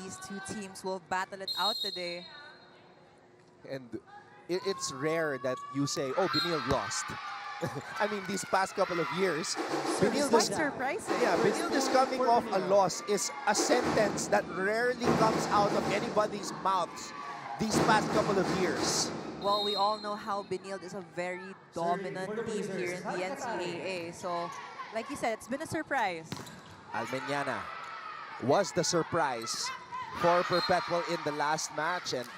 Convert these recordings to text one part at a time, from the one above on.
these two teams will battle it out today. And it's rare that you say, oh, Benilde lost. I mean, these past couple of years, It's quite surprising. yeah, Benilde's coming off a loss is a sentence that rarely comes out of anybody's mouths these past couple of years. Well, we all know how Benilde is a very dominant team here in the NCAA. So, like you said, it's been a surprise. Almeniana was the surprise for Perpetual in the last match, and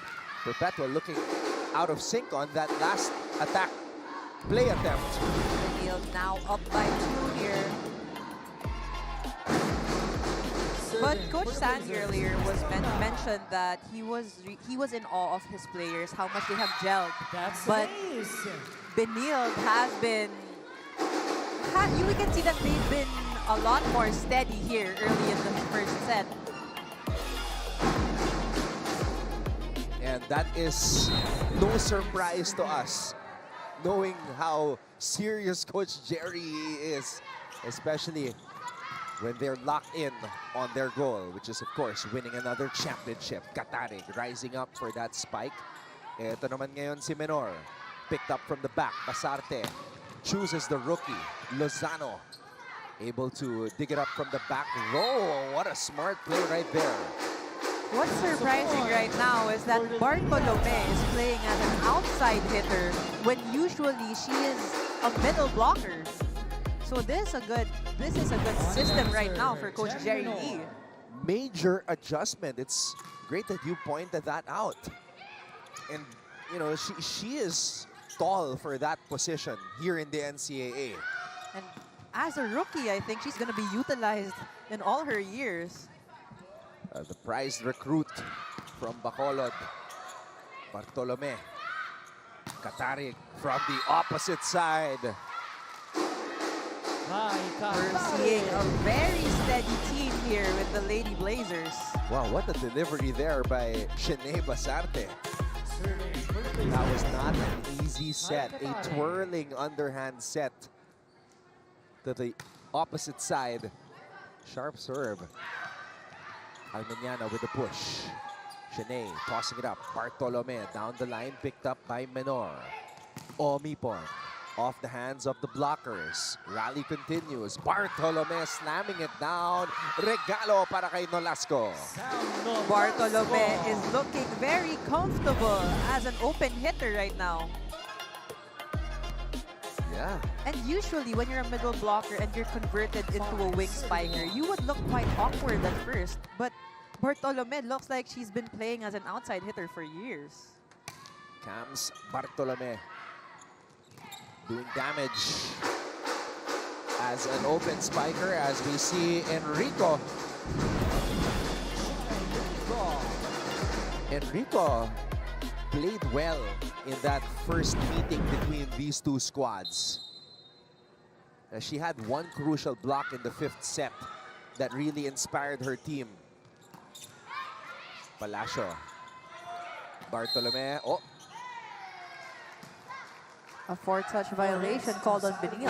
Perpetual looking out of sync on that last attack play attempt. Benilde now up by 2 here. But Coach Sandy earlier was mentioned that he was in awe of his players, how much they have gelled. But Benilde has been, we can see that they've been a lot more steady here early in the first set. And that is no surprise to us, knowing how serious Coach Jerry is, especially when they're locked in on their goal, which is, of course, winning another championship. Katarig rising up for that spike. Ito naman ngayon si Menor. Picked up from the back. Basarte chooses the rookie, Lozano. Able to dig it up from the back row. What a smart play right there. What's surprising right now is that Bartolome is playing as an outside hitter when usually she is a middle blocker. So this is a good system right now for Coach Jerry Lee. Major adjustment. It's great that you pointed that out. And you know, she is tall for that position here in the NCAA. And as a rookie, I think she's going to be utilized in all her years. The prized recruit from Bacolod, Bartolome. Katarig from the opposite side. We're seeing a very steady team here with the Lady Blazers. Wow, what a delivery there by Shanae Basarte. That was not an easy set. A twirling underhand set to the opposite side. Sharp serve. Almeniana with the push. Shanae tossing it up. Bartolome down the line, picked up by Menor. Omipon off the hands of the blockers. Rally continues. Bartolome slamming it down. Regalo para kay Nolasco. Bartolome is looking very comfortable as an open hitter right now. Yeah. And usually when you're a middle blocker and you're converted into a wing spiker, you would look quite awkward at first. But Bartolome looks like she's been playing as an outside hitter for years. Cams Bartolome doing damage as an open spiker, as we see Enrico. Enrico played well in that first meeting between these two squads. She had one crucial block in the 5th set that really inspired her team. Palacio. Bartolome. Oh. A 4-touch violation called on Benilde.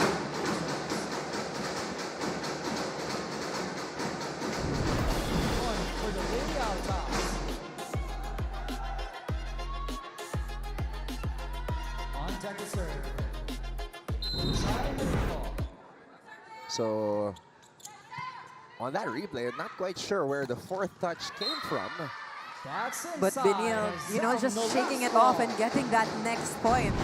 For the Lady Altas. On deck to serve. So, on that replay, I'm not quite sure where the 4th touch came from. But Benilde, you know, just shaking it off and getting that next point.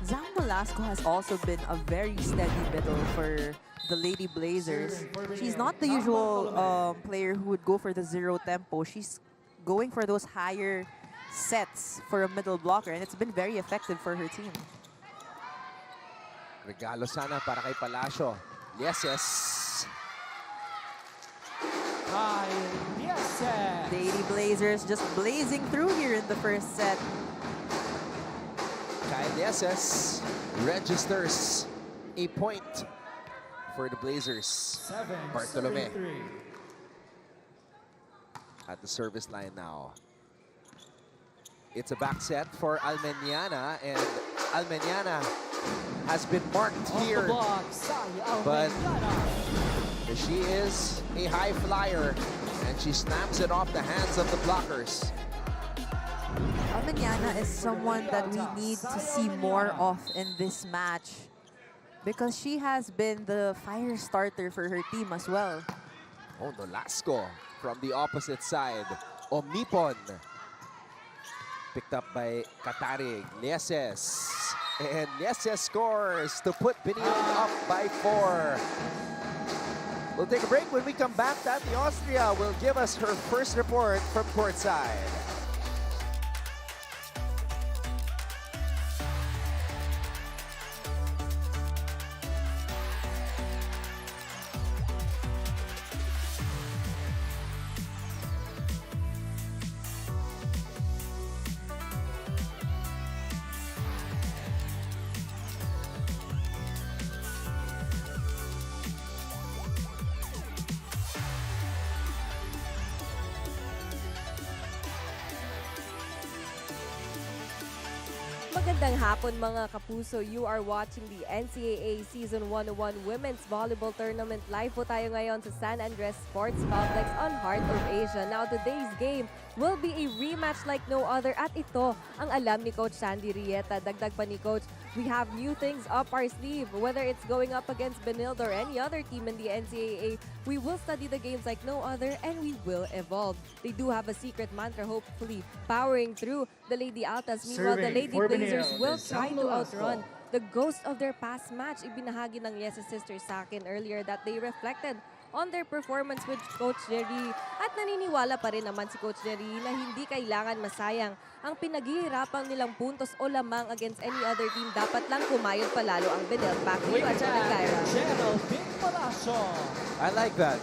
Zhang Velasco has also been a very steady middle for the Lady Blazers. She's not the usual player who would go for the 0 tempo. She's going for those higher sets for a middle blocker, and it's been very effective for her team. Regalo sana para kay Palacio. Yes. Lady Blazers just blazing through here in the first set. Kyle Yeses registers a point for the Blazers. Bartolome at the service line now. It's a back set for Almeniana, and Almeniana has been marked Off the here. block, Sai But Almeida. she is a high flyer, and she snaps it off the hands of the blockers. Almeida is someone that we need to see more of in this match because she has been the fire starter for her team as well. Oh, Nolasco from the opposite side. Omnipon. Picked up by Katarig. Lieses. And Lieses scores to put Benilde up by 4. We'll take a break. When we come back, Tati Austria will give us her first report from courtside. Magandang hapon mga kapuso. You are watching the NCAA Season 101 Women's Volleyball Tournament. Live po tayo ngayon sa San Andres Sports Complex on Heart of Asia. Now today's game will be a rematch like no other at ito ang alam ni Coach Sandy Rieta. Dagdag pa ni Coach, we have new things up our sleeve. Whether it's going up against Benilde or any other team in the NCAA, we will study the games like no other and we will evolve. They do have a secret mantra, hopefully powering through the Lady Altas. Meanwhile, the Lady Blazers will try to outrun the ghost of their past match. Ibinahagi ng Lieses sisters sa akin earlier that they reflected on their performance with Coach Jerry at naniniwala pa rin naman si Coach Jerry na hindi kailangan masayang ang pinaghihirapan nilang puntos o lamang against any other team. Dapat lang kumayod palalo ang Benilde. Back to you, Atty. Kyra. I like that.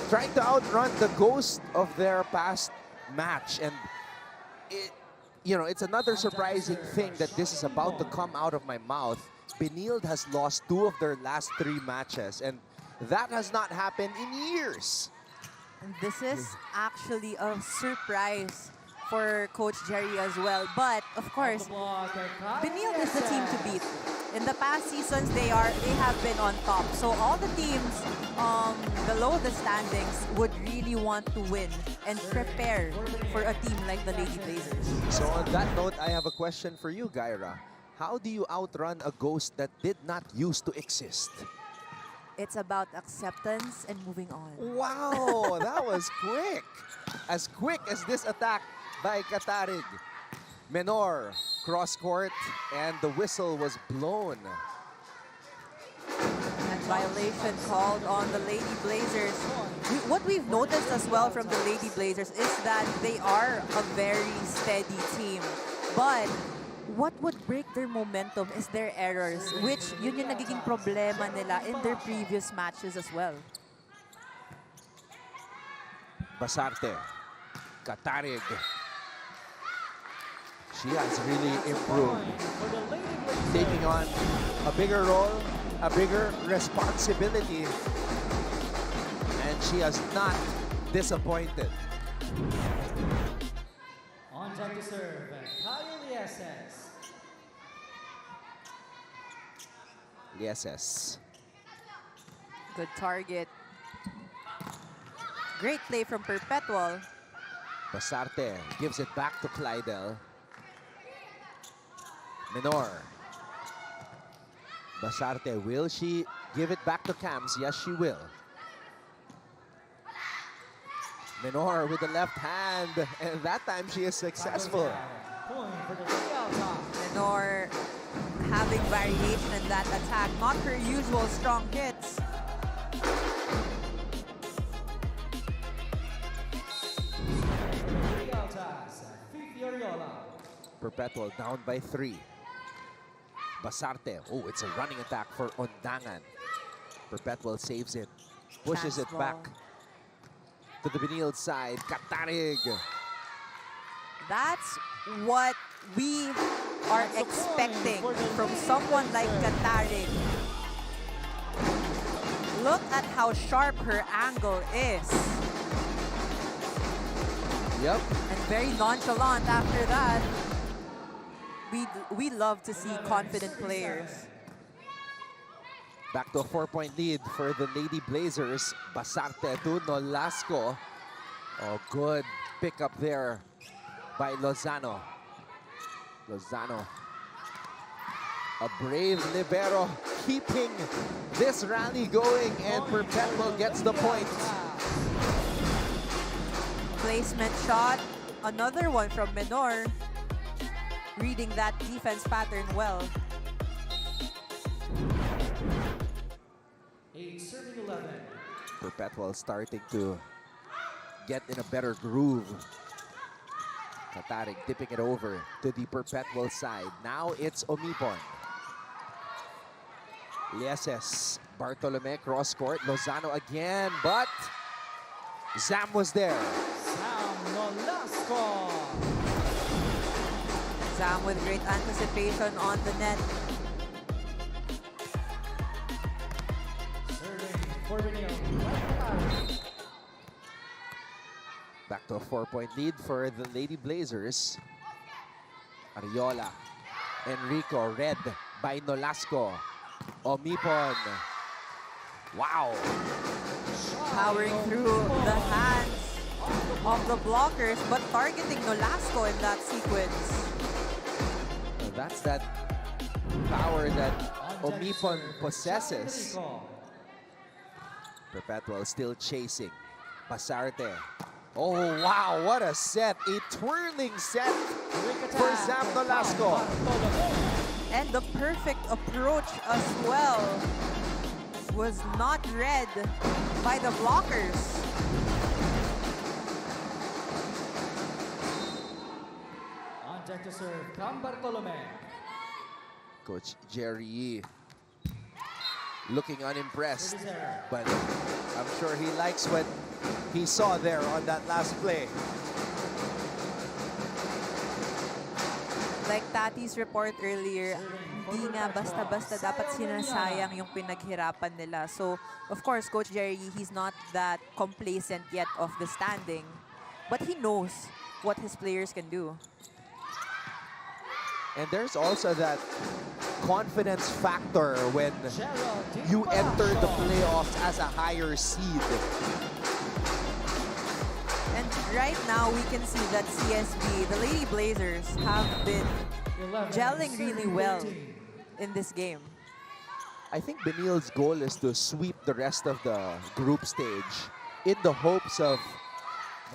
Trying to outrun the ghost of their past match. And it's another surprising thing that this is about to come out of my mouth. Benilde has lost 2 of their last 3 matches. And that has not happened in years. And this is actually a surprise for Coach Jerry as well. But, of course, Benilde is the team to beat. In the past seasons, they have been on top. So all the teams below the standings would really want to win and prepare for a team like the Lady Blazers. So on that note, I have a question for you, Gyra. How do you outrun a ghost that did not used to exist? It's about acceptance and moving on. Wow, that was quick. As quick as this attack by Katarig. Menor, cross-court, and the whistle was blown. And violation called on the Lady Blazers. What we've noticed as well from the Lady Blazers is that they are a very steady team. But what would break their momentum is their errors, which yun yung nagiging problema nila in their previous matches as well. Basarte, Katarig. She has really improved, taking on a bigger role, a bigger responsibility, and she has not disappointed. On deck to serve, Kyle Lieses. Lieses. Good target. Great play from Perpetual. Basarte gives it back to Clydel. Menor. Basarte, will she give it back to Cams? Yes, she will. Menor with the left hand, and that time she is successful. Point for the Lady Altas. Menor having variation in that attack. Not her usual strong hits. Lady Altas, Fifi Oriola. Perpetual down by 3. Basarte. Oh, it's a running attack for Ondangan. Perpetual saves it. Pushes it Fastball. back to the Benilde side. Katarig. That's what we are expecting from someone like Katarig. Look at how sharp her angle is. Yep. And very nonchalant after that. we love to see confident players. Back to a 4-point lead for the Lady Blazers. Basarte to Nolasco. Oh, good pickup there by Lozano. Lozano, a brave libero, keeping this rally going, and Perpetual gets the point. Placement shot, another one from Menor. Reading that defense pattern well. 8-11. Perpetual starting to get in a better groove. Katarig dipping it over to the Perpetual side. Now it's Omipon. Lieses, Bartolome cross court. Lozano again, but Zam was there. Sam Nolasco. Zam with great anticipation on the net. Serving for Benilde. Back to a 4-point lead for the Lady Blazers. Ariola, Enrico, read by Nolasco. Omipon. Wow. Powering through the hands of the blockers, but targeting Nolasco in that sequence. Well, that's that power that Omipon possesses. Perpetual still chasing. Pasarte. Oh, wow, what a set. A twirling set for Zam Nolasco. And the perfect approach as well was not read by the blockers. On deck to serve, Cam Bartolome. Coach Jerry Yee looking unimpressed, but I'm sure he likes what he saw there on that last play. Like Tati's report earlier, di nga basta-basta dapat sinasayang yung pinaghirapan nila. So, of course, Coach Jerry, he's not that complacent yet of the standing, but he knows what his players can do. And there's also that confidence factor when you enter the playoffs as a higher seed. And right now, we can see that CSB, the Lady Blazers, have been gelling really well in this game. I think Benilde's goal is to sweep the rest of the group stage in the hopes of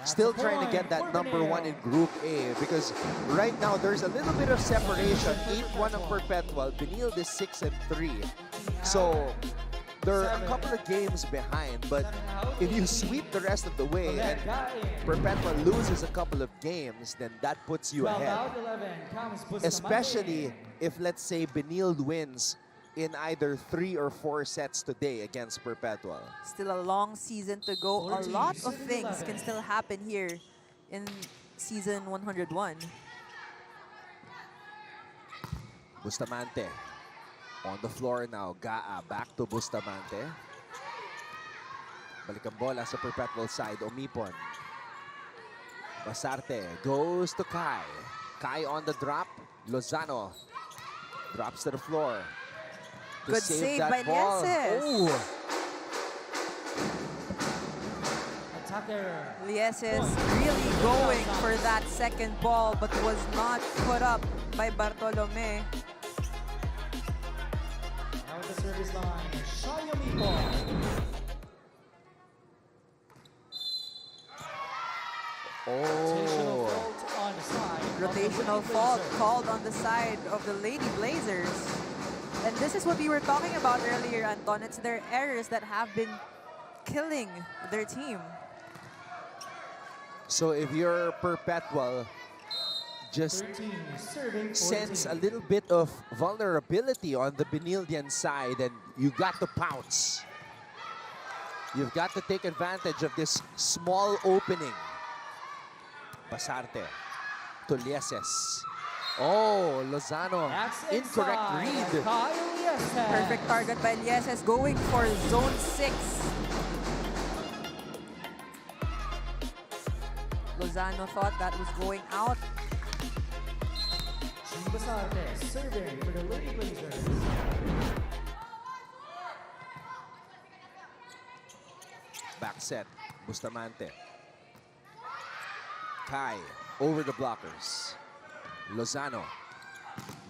still trying to get that #1 in Group A, because right now there's a little bit of separation. 8-1 on Perpetual. Benilde is 6-3. So they're a couple of games behind, but if you sweep the rest of the way and Perpetual loses a couple of games, then that puts you ahead. Especially if, let's say, Benilde wins in either 3 or 4 sets today against Perpetual. Still a long season to go. A lot of things can still happen here in season 101. Bustamante on the floor now. Gaa back to Bustamante. Balik ang bola sa Perpetual side. Omipon. Basarte goes to Kai. Kai on the drop. Lozano drops to the floor. Good save by Lieses. Oh. Attacker. Lieses really going for that second ball, but was not put up by Bartolome. Now at the service line, Omipon. Oh. On the side. Rotational fault called on the side of the Lady Blazers. And this is what we were talking about earlier, Anton. It's their errors that have been killing their team. So if you're Perpetual, just 13, sense a little bit of vulnerability on the Benildian side, and you got to pounce. You've got to take advantage of this small opening. Basarte to Lieses. Oh, Lozano, incorrect read. Perfect target by Lieses, going for zone 6. Lozano thought that was going out. Basarte serving for the Lady Blazers. Back set, Bustamante. Kai over the blockers. Lozano.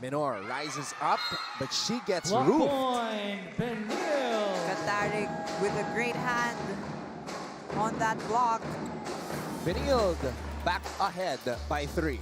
Minor rises up, but she gets Block roofed. point, Benilde. Katarik with a great hand on that block. Benilde back ahead by 3.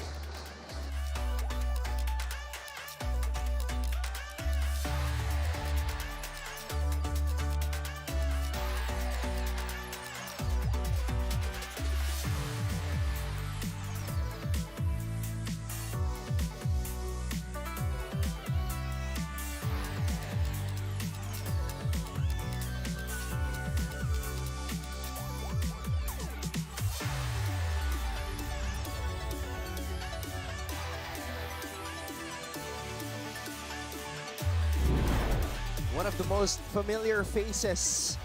One of the most familiar faces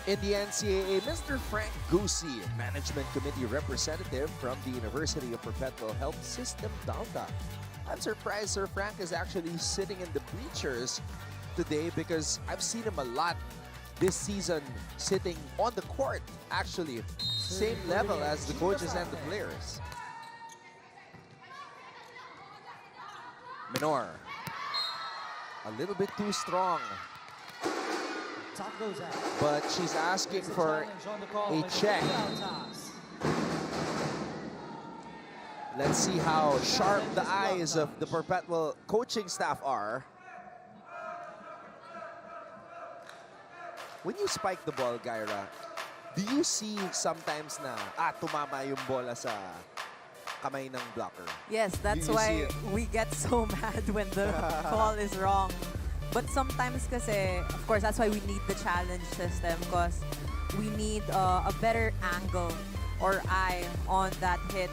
in the NCAA, Mr. Frank Gucci, Management Committee representative from the University of Perpetual Health System, Delta. I'm surprised Sir Frank is actually sitting in the bleachers today because I've seen him a lot this season sitting on the court, actually. Same level as the coaches and the players. Minor. A little bit too strong. Top goes out. But she's asking for a check. Let's see how sharp the eyes of the Perpetual coaching staff are. When you spike the ball, Gyra, do you see sometimes na tumama yung bola sa kamay ng blocker? Yes, that's You why see it. we get so mad when the call is wrong. But sometimes kasi, of course, that's why we need the challenge system because we need a better angle or eye on that hit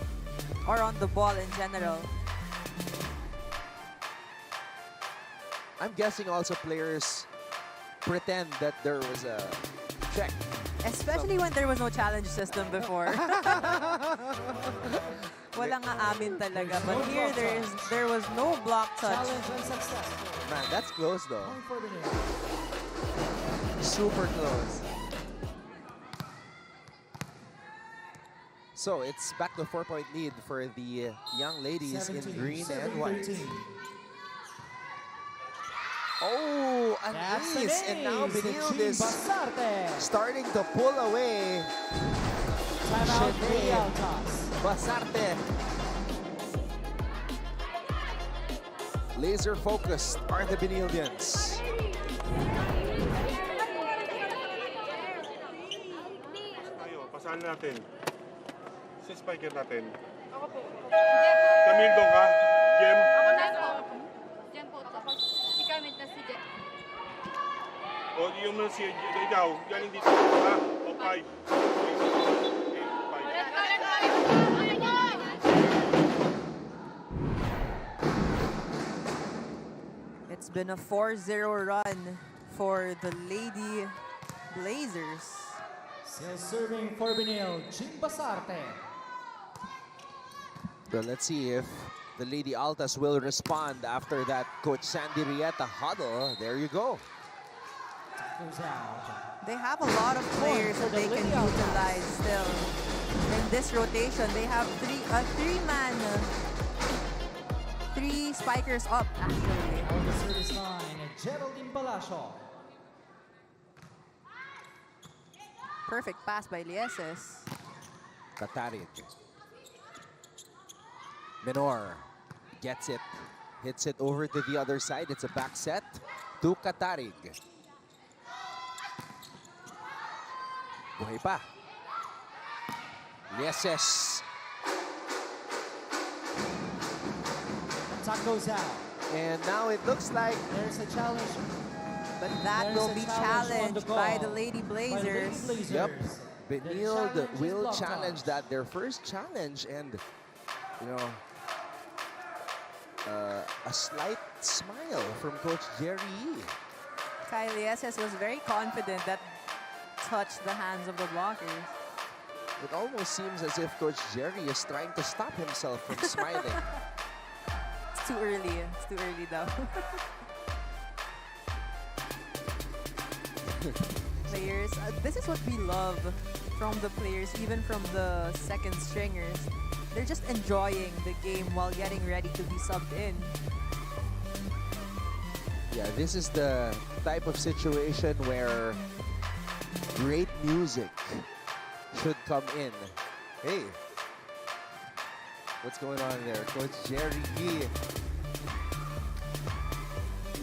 or on the ball in general. I'm guessing also players pretend that there was a check. Especially when there was no challenge system before. Walang aamin talaga. But here, there was no block touch. Challenge unsuccessful. Man, that's close though. Point for Benilde. Super close. So it's back to 4-point lead for the young ladies in 17, green and 7, white. 13. Oh, an That's ace! an And now ace. Benilde Jean is Basarte. starting to pull away. Timeout, Shanae. Lady Altas. Basarte. Laser focused are the Benildians. Tayo, pasahan natin. Si spiker natin. Ako po. Camille, doon ka. Jem. Ako na po. Diyan po. Tapos si Camille, tapos si Jet. O yung si ikaw, galing dito. Ha? O 5. Okay, 5. It's been a 4-0 run for the Lady Blazers. Still serving for Benilde, Jean Basarte. Well, let's see if the Lady Altas will respond after that Coach Sandy Rieta huddle. There you go. Goes out. They have a lot of players that they can utilize still. In this rotation, they have three spikers up, actually. On the service line, Geraldine Palacio. Perfect pass by Lieses. Katarik. Minor gets it. Hits it over to the other side. It's a back set to Katarig. Buhay pa. Lieses. Top goes out. And now it looks like There's a challenge. But that There's will a be challenge on the challenged by call. the Lady By the Lady Blazers. Blazers. Yep. The Benilde challenge is will blocked challenge out. that, their first challenge, and you know, a slight smile from Coach Jerry Yee. Kyle Lieses was very confident that touched the hands of the blockers. It almost seems as if Coach Jerry is trying to stop himself from smiling. It's too early. It's too early though. Players, this is what we love from the players, even from the second stringers. They're just enjoying the game while getting ready to be subbed in. Yeah, this is the type of situation where great music should come in. Hey, what's going on there? Coach Jerry Yee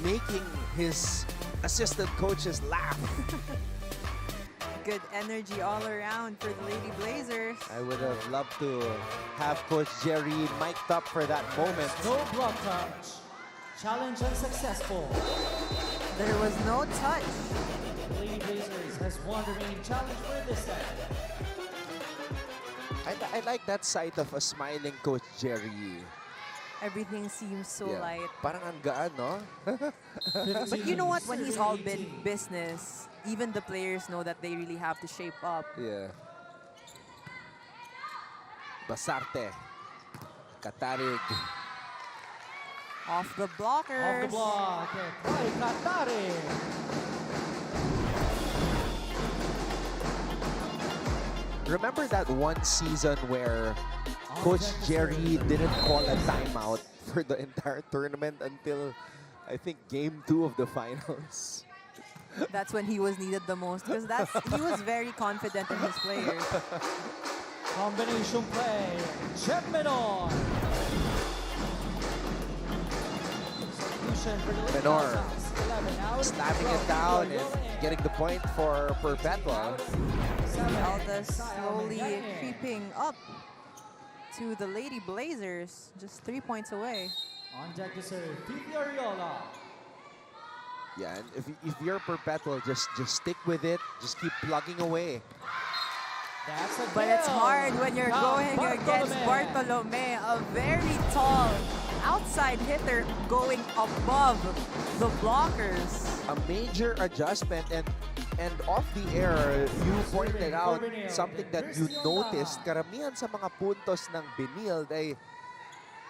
making his assistant coaches laugh. Good energy all around for the Lady Blazers. I would have loved to have Coach Jerry mic'd up for that moment. No block touch. Challenge unsuccessful. There was no touch. Lady Blazers has won the remaining challenge for this set. I like that sight of a smiling Coach Jerry Yee. Everything seems so Yeah. light. Parang ang gaan, no? But you know what? When he's all been business, even the players know that they really have to shape up. Yeah. Basarte. Katarig. Off the blockers. Off the block. Ay, Katari. Remember that one season where Coach Jerry didn't call a timeout for the entire tournament until, I think, game 2 of the finals? That's when he was needed the most because he was very confident in his players. Combination play. Menor. Substitution for the Lady Menor Altas. 11 out. slapping it down and getting the point for Perpetual. Altas slowly creeping up to the Lady Blazers, just 3 points away. On deck to serve, Pipi Ariola. Yeah, and if you're Perpetual, just stick with it. Just keep plugging away. That's a But it's kill. hard when you're Now going against Bartolome, a very tall outside hitter going above the blockers. A major adjustment, and off the air, you pointed out something that you noticed. Karamihan sa mga puntos ng Benilde ay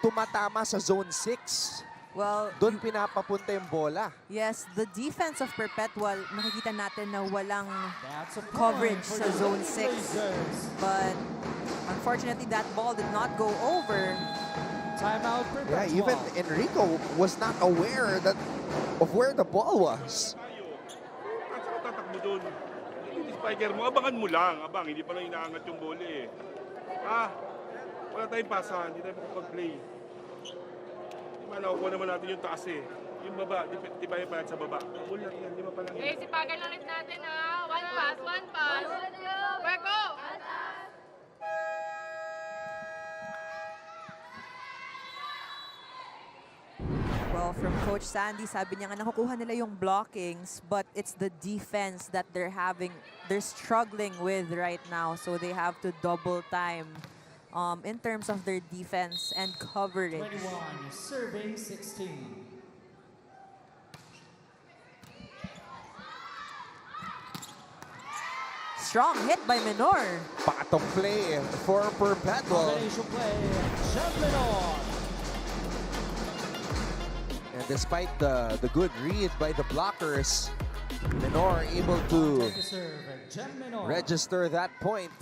tumatama sa zone 6. Well, Doon pinapapunta yung bola. yes, the defense of Perpetual, nakikita natin na walang That's a point coverage for sa the zone Lady 6. Blazers. But unfortunately, that ball did not go over. Timeout Yeah, Perpetual. even Enrico was not aware of where the ball was. Tayo. At saka tatakbo doon. Yung spiker mo, abangan mo lang. Abang, hindi pa lang inaangat yung bola eh. Wala tayong pasahan, hindi tayo makapag-play. Nakukuha naman natin yung taas eh. Yung baba, di ba yung sa baba? Ball lang yan, di ba pa lang Eh, yan? sipagan lang rin natin ha. One pass, one pass. Where go? Well, from Coach Sandy, sabi niya nga nakukuha nila yung blockings, but it's the defense that they're struggling with right now. So they have to double time in terms of their defense and coverage. 21, serving 16. Strong hit by Menor. Patong play for Perpetual. Combination play, Menor. And despite the good read by the blockers, Menor able to Take the serve, Menor. register that point.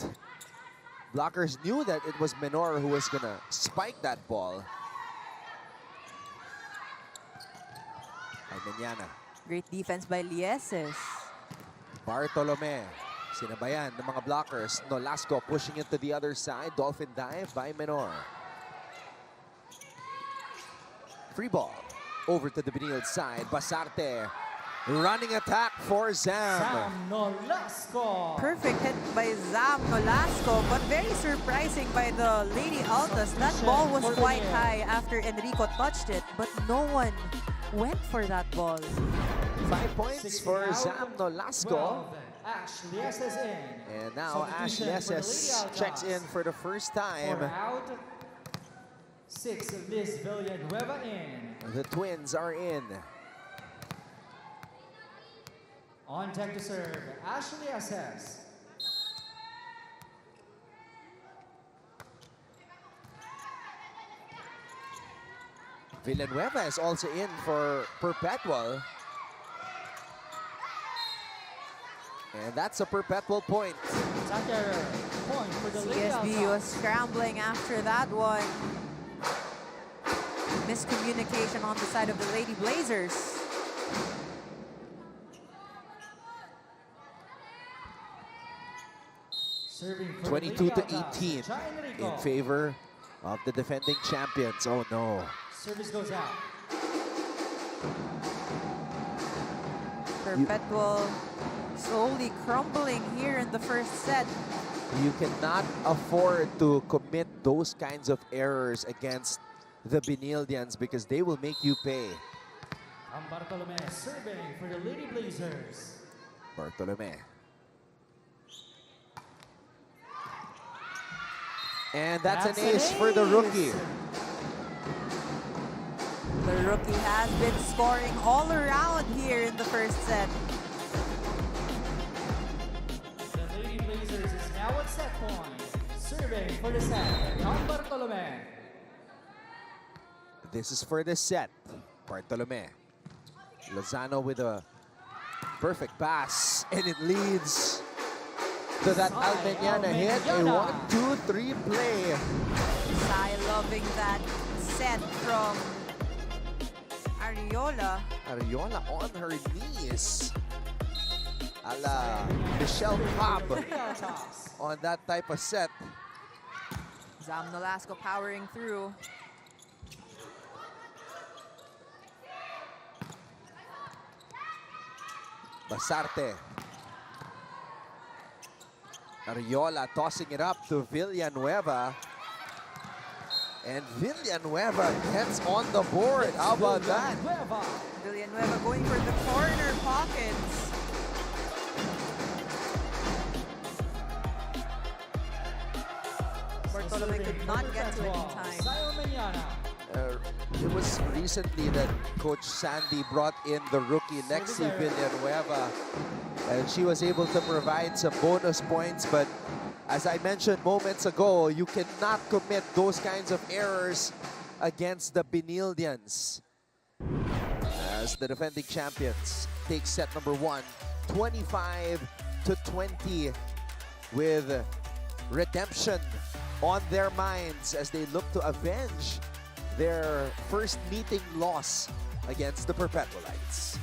Blockers knew that it was Menor who was gonna spike that ball. Almeniana. Great defense by Lieses. Bartolome. Sinabayan ng mga blockers. Nolasco pushing it to the other side. Dolphin dive by Menor. Free ball. Over to the Benilde side. Basarte. Running attack for Zam. Sam Nolasco. Perfect hit by Zam Nolasco, but very surprising by the Lady Altas. That ball was quite high after Enrico touched it, but no one went for that ball. 5 points for Zam Nolasco. 12, Ash Lieses in. And now Ash Substitution for the Lady Lieses Altas. checks in for the first time. 4 out. 6 Liz Villanueva in. The Twins are in. On deck to serve, Ashley Lieses. Villanueva is also in for Perpetual. And that's a Perpetual point. Attack error. Point for the Lady CSB Altas. was scrambling after that one. Miscommunication on the side of the Lady Blazers. Serving for the 22 Lady to Altas, 18 Enrico. in favor of the defending champions. Oh no. Service goes out. Perpetual slowly crumbling here in the first set. You cannot afford to commit those kinds of errors against the Benildians because they will make you pay. Bartolome serving for the Lady Blazers. Bartolome. And that's an ace for the rookie. The rookie has been scoring all around here in the first set. The Lady Blazers is now at set point. Serving for the set, Don Bartolome. This is for the set. Bartolome. Lozano with a perfect pass, and it leads to that Almeñana hit. A 1-2-3 play. Sai loving that set from Ariola. Ariola on her knees. A la Michelle Cobb on that type of set. Zam Nolasco powering through. Basarte. Ariola tossing it up to Villanueva. And Villanueva gets on the board. How about that? Villanueva going for the corner pockets. Bartolome could not get to it in time. It was recently that Coach Sandy brought in the rookie Lexi Villanueva, and she was able to provide some bonus points. But as I mentioned moments ago, you cannot commit those kinds of errors against the Benildians. As the defending champions take set number 1, 25-20, with redemption on their minds as they look to avenge their first meeting loss against the Perpetualites.